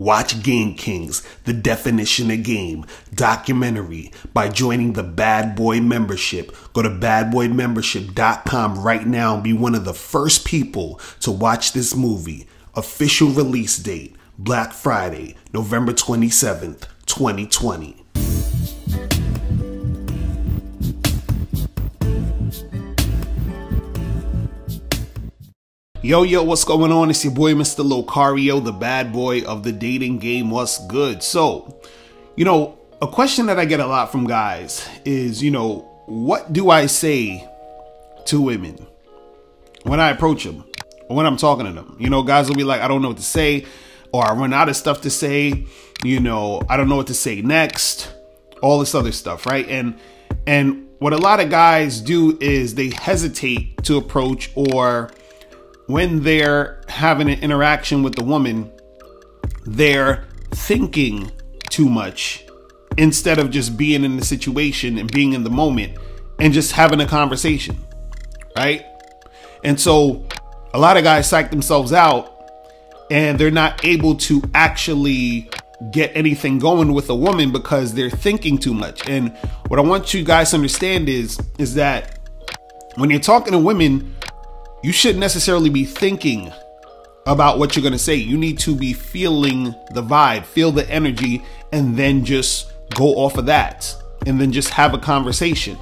Watch Game Kings, The Definition of Game documentary by joining the Bad Boy membership. Go to badboymembership.com right now and be one of the first people to watch this movie. Official release date, Black Friday, November 27th, 2020. Yo, what's going on? It's your boy, Mr. Locario, the bad boy of the dating game. What's good? So, a question that I get a lot from guys is, what do I say to women when I approach them or when I'm talking to them? Guys will be like, I don't know what to say, or I run out of stuff to say. I don't know what to say next, all this other stuff, right? And what a lot of guys do is they hesitate to approach, or when they're having an interaction with the woman, they're thinking too much instead of just being in the situation and being in the moment and just having a conversation, right? And so a lot of guys psych themselves out and they're not able to actually get anything going with a woman because they're thinking too much. And what I want you guys to understand is that when you're talking to women, you shouldn't necessarily be thinking about what you're going to say. You need to be feeling the vibe, feel the energy, and then just go off of that. And then just have a conversation,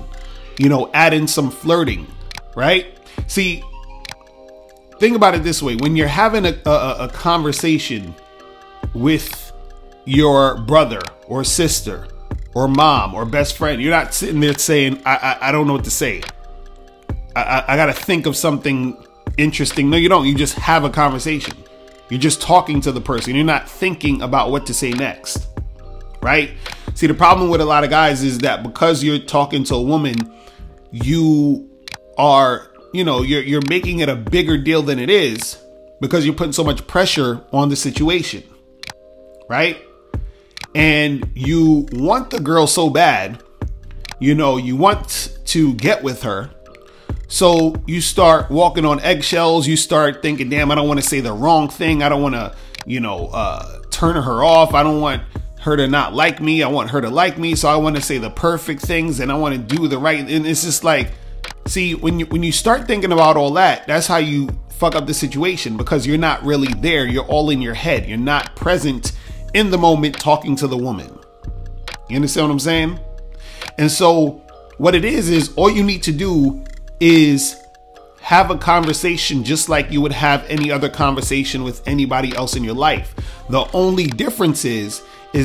add in some flirting, right? See, think about it this way. When you're having a conversation with your brother or sister or mom or best friend, you're not sitting there saying, I don't know what to say. I got to think of something interesting. No, you don't. You just have a conversation. You're just talking to the person. You're not thinking about what to say next, right? See, the problem with a lot of guys is that because you're talking to a woman, you are, you're making it a bigger deal than it is because you're putting so much pressure on the situation, right? And you want the girl so bad, you want to get with her. So you start walking on eggshells. You start thinking, damn, I don't want to say the wrong thing. I don't want to, turn her off. I don't want her to not like me. I want her to like me. So I want to say the perfect things and I want to do the right. And it's just like, see, when you start thinking about all that, that's how you fuck up the situation, because you're not really there. You're all in your head. You're not present in the moment talking to the woman. You understand what I'm saying? And so what it is all you need to do is have a conversation just like you would have any other conversation with anybody else in your life. The only difference is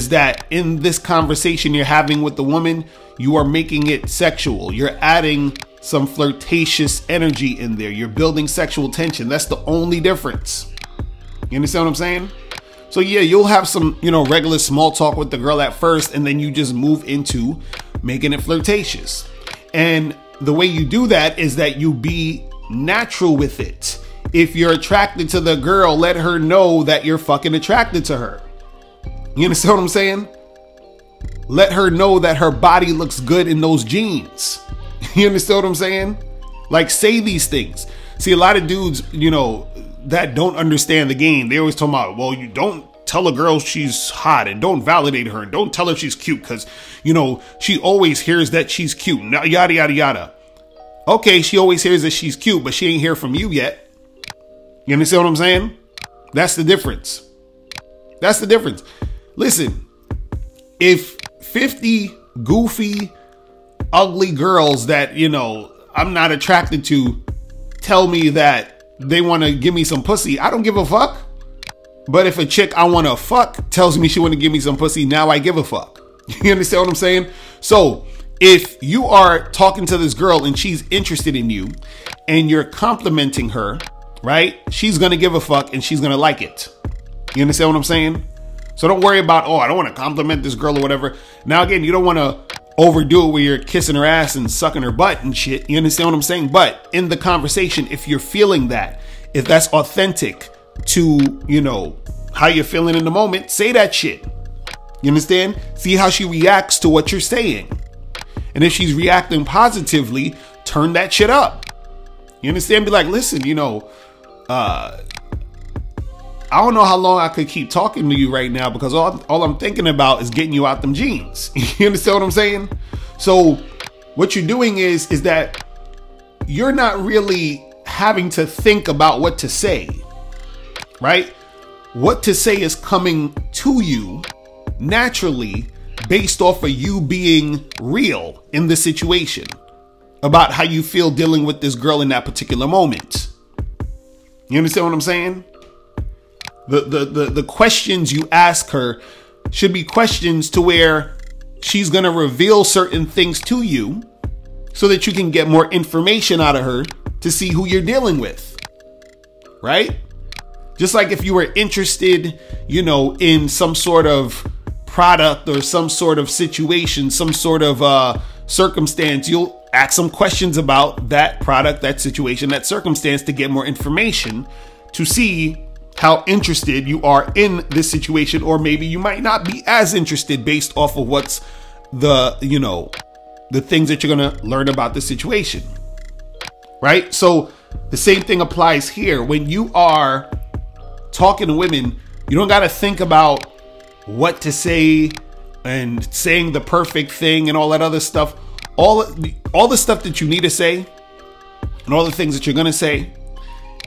that in this conversation you're having with the woman, you are making it sexual. You're adding some flirtatious energy in there. You're building sexual tension. That's the only difference. You understand what I'm saying? So yeah, you'll have some, regular small talk with the girl at first, and then you just move into making it flirtatious. And the way you do that is that you be natural with it. If you're attracted to the girl, let her know that you're fucking attracted to her. You understand what I'm saying? Let her know that her body looks good in those jeans. You understand what I'm saying? Like, say these things. See, a lot of dudes, that don't understand the game, they always talk about, well, you don't tell a girl she's hot and don't validate her and don't tell her she's cute because, she always hears that she's cute. Now, yada, yada, yada. Okay, she always hears that she's cute, but she ain't hear from you yet. You understand what I'm saying? That's the difference. That's the difference. Listen, if 50 goofy, ugly girls that, I'm not attracted to tell me that they want to give me some pussy, I don't give a fuck. But if a chick I want to fuck tells me she want to give me some pussy, now I give a fuck. You understand what I'm saying? So if you are talking to this girl and she's interested in you and you're complimenting her, right? She's going to give a fuck and she's going to like it. You understand what I'm saying? So don't worry about, I don't want to compliment this girl or whatever. Now, again, you don't want to overdo it where you're kissing her ass and sucking her butt and shit. You understand what I'm saying? But in the conversation, if you're feeling that, if that's authentic to, how you're feeling in the moment, say that shit. You understand? See how she reacts to what you're saying. And if she's reacting positively, turn that shit up. You understand? Be like, listen, I don't know how long I could keep talking to you right now because all I'm thinking about is getting you out them jeans. You understand what I'm saying? So what you're doing is that you're not really having to think about what to say, right? What to say is coming to you naturally based off of you being real in the situation about how you feel dealing with this girl in that particular moment. You understand what I'm saying? The questions you ask her should be questions to where she's going to reveal certain things to you so that you can get more information out of her to see who you're dealing with. Right? Just like if you were interested, you know, in some sort of product or some sort of situation, some sort of circumstance, you'll ask some questions about that product, that situation, that circumstance to get more information to see how interested you are in this situation, or maybe you might not be as interested based off of what's the, you know, the things that you're going to learn about the situation. Right? So the same thing applies here. When you are talking to women, you don't got to think about what to say and saying the perfect thing and all that other stuff. All the stuff that you need to say and all the things that you're going to say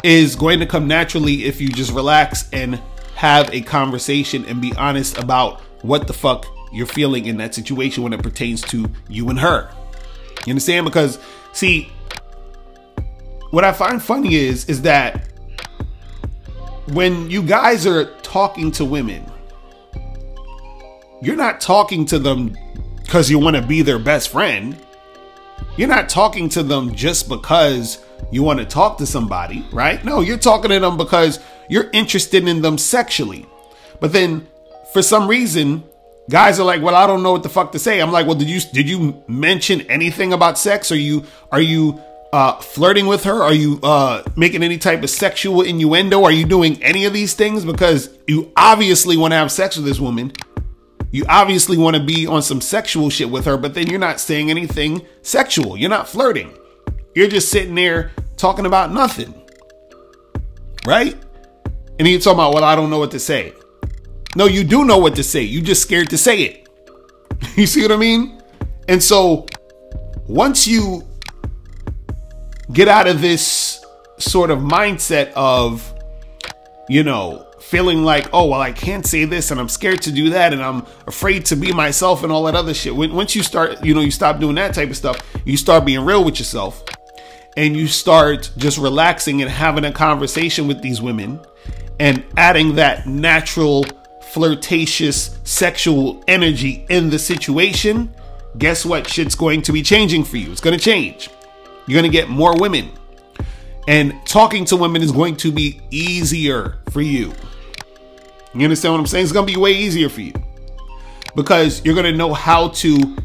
is going to come naturally if you just relax and have a conversation and be honest about what the fuck you're feeling in that situation when it pertains to you and her. You understand? Because see, what I find funny is that when you guys are talking to women, you're not talking to them because you want to be their best friend. You're not talking to them just because you want to talk to somebody, right? No, you're talking to them because you're interested in them sexually. But then for some reason, guys are like, well, I don't know what the fuck to say. I'm like, well, did you mention anything about sex? Are you flirting with her? Are you making any type of sexual innuendo? Are you doing any of these things? Because you obviously want to have sex with this woman. You obviously want to be on some sexual shit with her, but then you're not saying anything sexual. You're not flirting. You're just sitting there talking about nothing. Right? And you're talking about, well, I don't know what to say. No, you do know what to say. You just scared to say it. You see what I mean? And so once you get out of this sort of mindset of, you know, feeling like, oh, well, I can't say this and I'm scared to do that and I'm afraid to be myself and all that other shit. Once you start, you know, you stop doing that type of stuff, you start being real with yourself and you start just relaxing and having a conversation with these women and adding that natural, flirtatious, sexual energy in the situation. Guess what? Shit's going to be changing for you. It's going to change. You're going to get more women. And talking to women is going to be easier for you. You understand what I'm saying? It's going to be way easier for you because you're going to know how to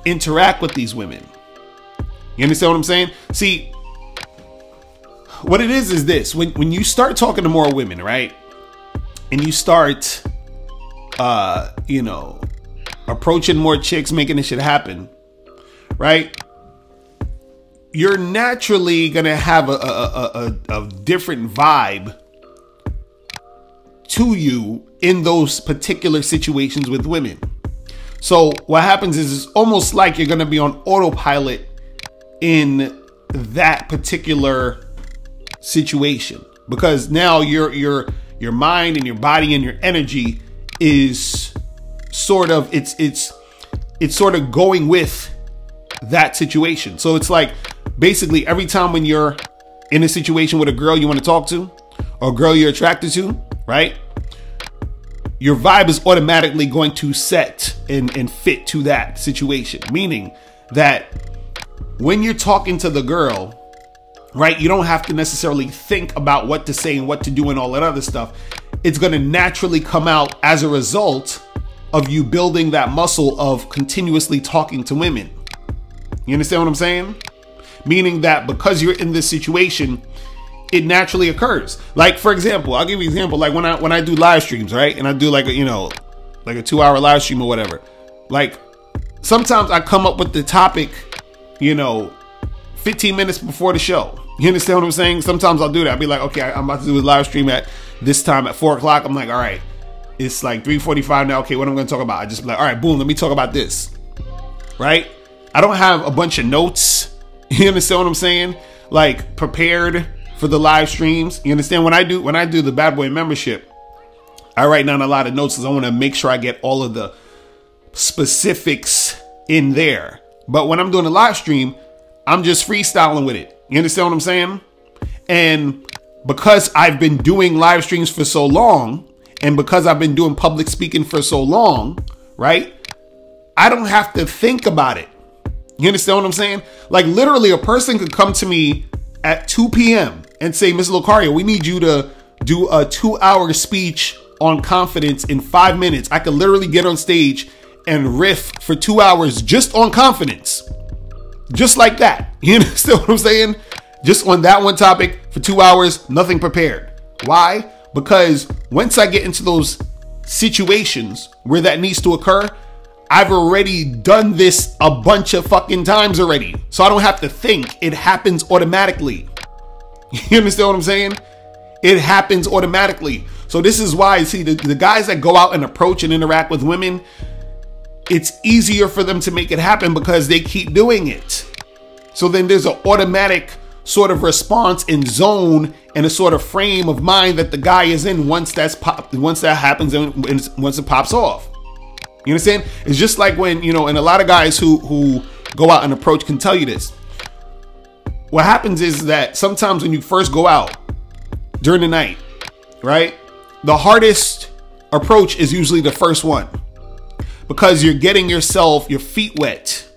interact with these women. You understand what I'm saying? See, what it is this. When you start talking to more women, right? And you start, you know, approaching more chicks, making this shit happen, right? You're naturally going to have a different vibe to you in those particular situations with women. So what happens is it's almost like you're going to be on autopilot in that particular situation because now your mind and your body and your energy is sort of it's sort of going with that situation. So it's like basically every time when you're in a situation with a girl you want to talk to or a girl you're attracted to, right? Your vibe is automatically going to set and fit to that situation. Meaning that when you're talking to the girl, right, you don't have to necessarily think about what to say and what to do and all that other stuff. It's going to naturally come out as a result of you building that muscle of continuously talking to women. You understand what I'm saying? Meaning that because you're in this situation, it naturally occurs. Like, for example, I'll give you an example. Like when I do live streams, right? And I do like a 2-hour live stream or whatever. Like sometimes I come up with the topic, 15 minutes before the show. You understand what I'm saying? Sometimes I'll do that. I'll be like, okay, I'm about to do a live stream at this time at 4 o'clock. I'm like, all right, it's like 3:45 now. Okay, what am I going to talk about? I just be like, all right, boom, let me talk about this. Right? I don't have a bunch of notes. You understand what I'm saying? Like prepared for the live streams. You understand? When I do the Bad Boy membership, I write down a lot of notes because I want to make sure I get all of the specifics in there. But when I'm doing a live stream, I'm just freestyling with it. You understand what I'm saying? And because I've been doing live streams for so long, and because I've been doing public speaking for so long, right? I don't have to think about it. You understand what I'm saying? Like literally a person could come to me at 2 p.m. and say, Ms. Locario, we need you to do a 2-hour speech on confidence in 5 minutes. I could literally get on stage and riff for 2 hours just on confidence. Just like that. You understand what I'm saying? Just on that one topic for 2 hours, nothing prepared. Why? Because once I get into those situations where that needs to occur, I've already done this a bunch of fucking times already. So I don't have to think. It happens automatically. You understand what I'm saying? It happens automatically. So this is why, see, the guys that go out and approach and interact with women, it's easier for them to make it happen because they keep doing it. So then there's an automatic sort of response and zone and a sort of frame of mind that the guy is in once that happens and once it pops off. You understand? It's just like when, you know, and a lot of guys who go out and approach can tell you this. What happens is that sometimes when you first go out during the night, right? The hardest approach is usually the first one because you're getting your feet wet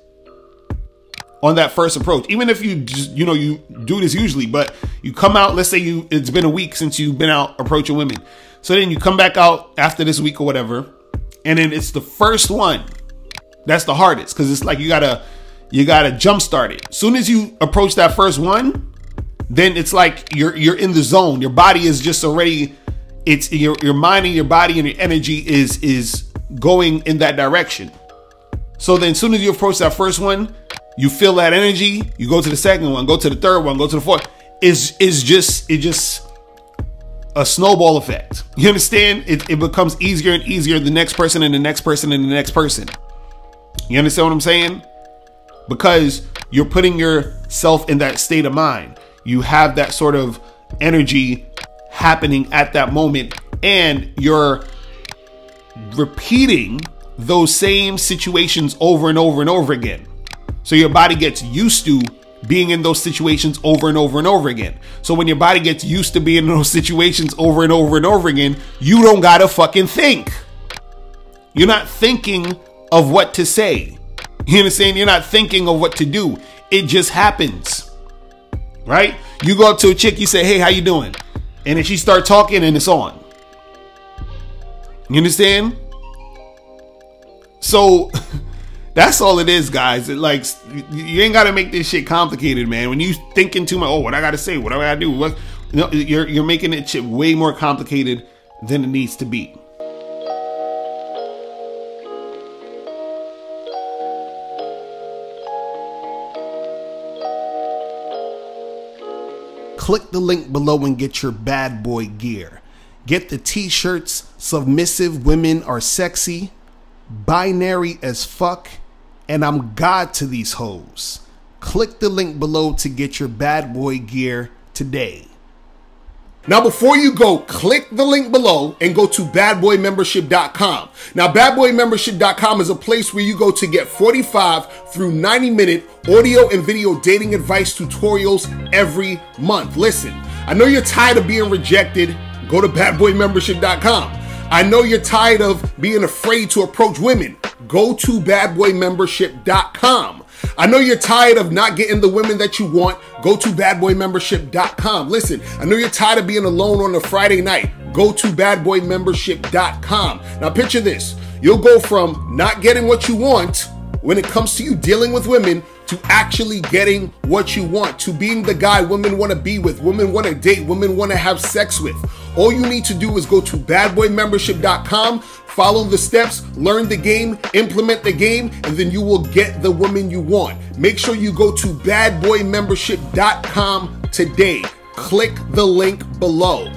on that first approach. Even if you just, you know, you do this usually, but you come out, let's say it's been a week since you've been out approaching women. So then you come back out after this week or whatever. And then it's the first one that's the hardest because it's like you gotta jumpstart it. As soon as you approach that first one, then it's like you're in the zone. Your body is just already, it's your mind and your body and your energy is going in that direction. So then as soon as you approach that first one, you feel that energy, you go to the second one, go to the third one, go to the fourth. It's just a snowball effect. You understand? It becomes easier and easier. The next person and the next person and the next person. You understand what I'm saying? Because you're putting yourself in that state of mind. You have that sort of energy happening at that moment, and you're repeating those same situations over and over and over again. So your body gets used to being in those situations over and over and over again. So when your body gets used to being in those situations over and over and over again, you don't gotta fucking think. You're not thinking of what to say. You understand? You're not thinking of what to do. It just happens. Right? You go up to a chick, you say, hey, how you doing? And then she start talking and it's on. You understand? So that's all it is, guys. It like, you ain't got to make this shit complicated, man. When you thinking too much, oh, what I got to say, what I got to do, what, you know, you're making it shit way more complicated than it needs to be. Click the link below and get your bad boy gear. Get the t-shirts, Submissive Women Are Sexy, Binary as Fuck, and I'm God to These Hoes. Click the link below to get your bad boy gear today. Now, before you go, click the link below and go to badboymembership.com. Now, badboymembership.com is a place where you go to get 45 through 90-minute audio and video dating advice tutorials every month. Listen, I know you're tired of being rejected. Go to badboymembership.com. I know you're tired of being afraid to approach women. Go to badboymembership.com. I know you're tired of not getting the women that you want. Go to badboymembership.com. Listen, I know you're tired of being alone on a Friday night. Go to badboymembership.com. Now picture this. You'll go from not getting what you want when it comes to you dealing with women to actually getting what you want, to being the guy women want to be with, women want to date, women want to have sex with. All you need to do is go to badboymembership.com, follow the steps, learn the game, implement the game, and then you will get the woman you want. Make sure you go to badboymembership.com today. Click the link below.